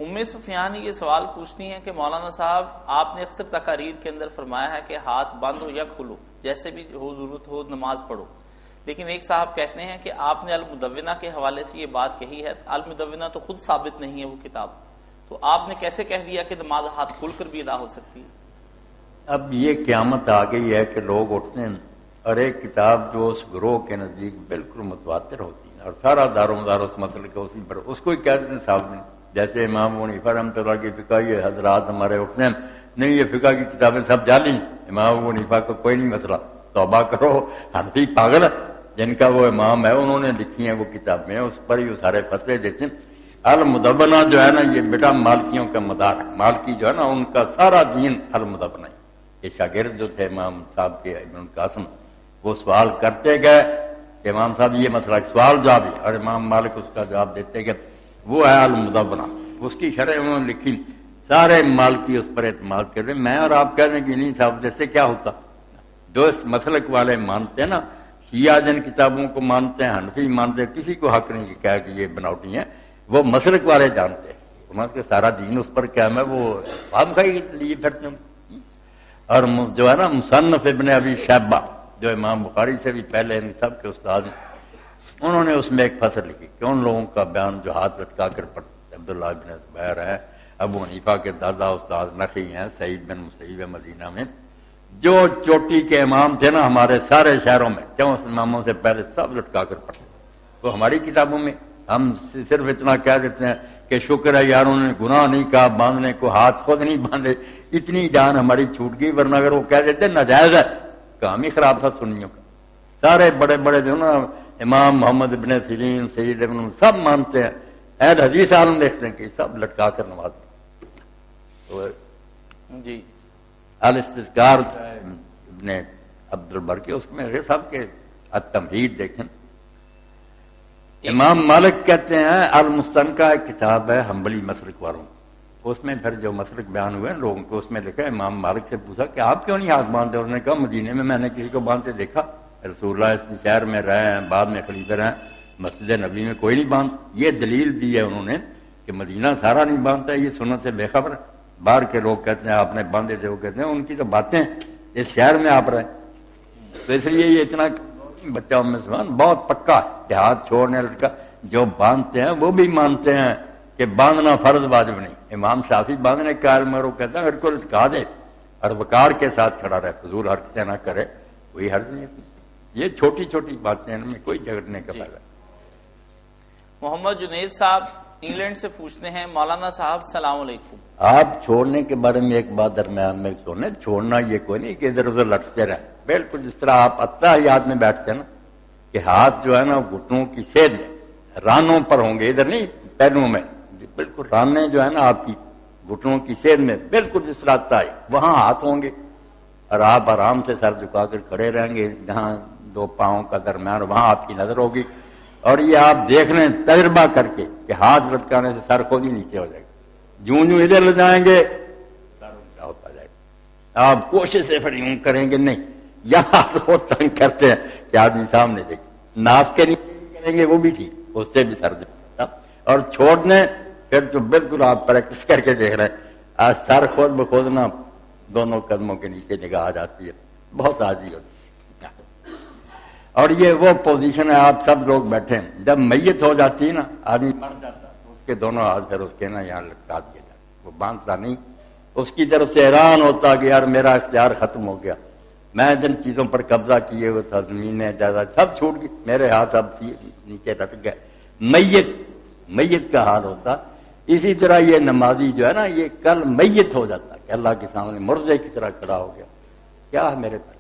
ام سفیان یہ سوال پوچھتی ہیں کہ مولانا صاحب آپ نے اکثر تقاریر کے اندر فرمایا ہے کہ ہاتھ بند ہو یا کھلو جیسے بھی ہو ضرورت ہو نماز پڑھو، لیکن ایک صاحب کہتے ہیں کہ آپ نے المدونہ کے حوالے سے یہ بات کہی ہے، المدونہ تو خود ثابت نہیں ہے وہ کتاب، تو آپ نے کیسے کہہ دیا کہ نماز ہاتھ کھل کر بھی ادا ہو سکتی ہے؟ اب یہ قیامت آ گئی ہے کہ لوگ اٹھتے ہیں اور ایک کتاب جو اس گروہ کے نزدیک بالکل متواتر ہوتی ہے اور سارا دار و مدار اس مسئلے کا اسی پر اس کو ہی کہہ دیتے ہیں صاحب نے، جیسے امام ابو حنیفہ رحمۃ اللہ کی فقہ یہ حضرات ہمارے اٹھتے ہیں نہیں یہ فقہ کی کتابیں سب جعلی، امام ابو حنیفہ کا کوئی نہیں مسئلہ، توبہ کرو، حنفی پاگل ہے، جن کا وہ امام ہے انہوں نے لکھی ہیں وہ کتابیں، اس پر ہی وہ سارے فتوے دیتے ہیں۔ المدونہ جو ہے نا یہ بیٹا مالکیوں کا مدار ہے، مالکی جو ہے نا ان کا سارا دین المدونہ ہے۔ یہ شاگرد جو تھے امام صاحب کے ابن القاسم وہ سوال کرتے گئے کہ امام صاحب یہ مسئلہ سوال جواب ہے اور امام مالک اس کا جواب دیتے گئے، وہ ہے المدونہ، اس کی شرح انہوں نے لکھی، سارے مالکی اس پر اعتماد کر رہے ہیں۔ میں اور آپ کہہ رہے ہیں کہ نہیں صاحب جیسے کیا ہوتا، جو اس مسلک والے مانتے ہیں نا، شیعہ جن کتابوں کو مانتے ہیں، حنفی مانتے ہیں، کسی کو حق نہیں کہا کہ یہ بناوٹی ہیں، وہ مسلک والے جانتے ہیں انہوں کے سارا دین اس پر قائم ہے، وہ فہم کھائی لیے پھرتے ہیں۔ اور جو ہے نا مصنف ابن ابی شیبہ جو امام بخاری سے بھی پہلے ان سب کے استاد ہیں، انہوں نے اس میں ایک فصل لکھی کہ ان لوگوں کا بیان جو ہاتھ لٹکا کر پڑھتے، عبداللہ بن زبیر ہے، ابو حنیفہ کے دادا استاد نخعی ہیں، سعید بن مسیب مدینہ میں، جو چوٹی کے امام تھے نا ہمارے سارے شہروں میں 4 اماموں سے پہلے سب لٹکا کر پڑھتے، تو ہماری کتابوں میں ہم صرف اتنا کہہ دیتے ہیں کہ شکر ہے یار انہوں نے گناہ نہیں کہا، باندھنے کو ہاتھ خود نہیں باندھے، اتنی جان ہماری چھوٹ گئی، ورنہ اگر وہ کہہ دیتے ناجائز ہے، کام ہی خراب تھا سنیوں کا۔ سارے بڑے بڑے جو نا امام محمد ابن سیرین، سید ابن سب مانتے ہیں، اہل حدیث عالم دیکھتے ہیں کہ سب لٹکا کر نماز تو جی الاستذکار ابن عبد البر کے اس میں سب کے التمہید دیکھیں۔ امام مالک کہتے ہیں المستنکہ ایک کتاب ہے حنبلی مسلک والوں، اس میں پھر جو مسلک بیان ہوئے ہیں لوگوں کو اس میں لکھا، امام مالک سے پوچھا کہ آپ کیوں نہیں ہاتھ باندھتے؟ انہوں نے کہا مدینے میں نے کسی کو باندھتے دیکھا، رسول اللہ اس شہر میں رہے ہیں، بعد میں خلیفہ رہے ہیں، مسجد نبی میں کوئی نہیں باندھ، یہ دلیل دی ہے انہوں نے کہ مدینہ سارا نہیں باندھتا، یہ سنت سے بے خبر ہے۔ باہر کے لوگ کہتے ہیں آپ نے باندھے تھے، وہ کہتے ہیں ان کی تو باتیں اس شہر میں آپ رہے، تو اس لیے یہ اتنا بچہ مسلمان بہت پکا کہ ہاتھ چھوڑنے لٹکا، جو باندھتے ہیں وہ بھی مانتے ہیں کہ باندھنا فرض واجب نہیں، امام شافعی باندھنے کا عالم ہے، وہ کہتا ہے اگر کو لٹکا دے اور وقار کے ساتھ کھڑا رہے، فضول حرکتیں نہ کرے، کوئی حرج نہیں ہے۔ یہ چھوٹی چھوٹی باتیں ان میں کوئی جھگڑنے کا فائدہ۔ محمد جنید صاحب انگلینڈ سے پوچھتے ہیں، مولانا صاحب السلام علیکم، آپ چھوڑنے کے بارے میں ایک بات درمیان میں سنیں، چھوڑنا یہ کوئی نہیں کہ ادھر ادھر لٹکتے رہیں، بالکل جس طرح آپ اتحیات میں بیٹھتے ہیں نا کہ ہاتھ جو ہے نا گھٹنوں کی سیدھ میں رانوں پر ہوں گے، ادھر نہیں پیروں میں، بالکل رانے جو ہے نا آپ کی گھٹنوں کی سیدھ میں بالکل جس طرح اتحی وہاں ہاتھ ہوں گے، اور آپ آرام سے سر جھکا کر کھڑے رہیں گے، جہاں 2 پاؤں کا درمیان وہاں آپ کی نظر ہوگی، اور یہ آپ دیکھ لیں تجربہ کر کے کہ ہاتھ لٹکانے سے سر خود ہی نیچے ہو جائے گا، جوں ادھر لے جائیں گے سر اونچا ہوتا جائے گا، آپ کوشش سے پھر یوں کریں گے نہیں، یہاں وہ تنگ کرتے ہیں کہ آدمی سامنے دیکھے، ناف کے نیچے کریں گے وہ بھی ٹھیک، اس سے بھی سر جھکتا، اور چھوڑنے پھر تو بالکل آپ پریکٹس کر کے دیکھ رہے ہیں، آج سر خود بخود نہ دونوں قدموں کے نیچے نگاہ آ جاتی ہے، بہت عاجز ہوتی ہے۔ اور یہ وہ پوزیشن ہے آپ سب لوگ بیٹھے ہیں، جب میت ہو جاتی ہے نا آدمی مر جاتا ہے اس کے دونوں ہاتھ پھر اس کے نا یہاں لٹکا دیا جاتا، وہ باندھتا نہیں، اس کی طرف سے حیران ہوتا کہ یار میرا اختیار ختم ہو گیا، میں جن چیزوں پر قبضہ کیے ہوئے تھا، زمینیں جائیداد سب چھوٹ گئی، میرے ہاتھ اب نیچے لٹک گئے، میت کا حال ہوتا۔ اسی طرح یہ نمازی جو ہے نا یہ کل میت ہو جاتا کہ اللہ کے سامنے مردے کی طرح کھڑا ہو گیا، کیا ہے میرے پاس،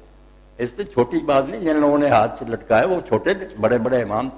اس سے چھوٹی بات نہیں، جن لوگوں نے ہاتھ سے لٹکایا وہ چھوٹے تھے، بڑے بڑے امام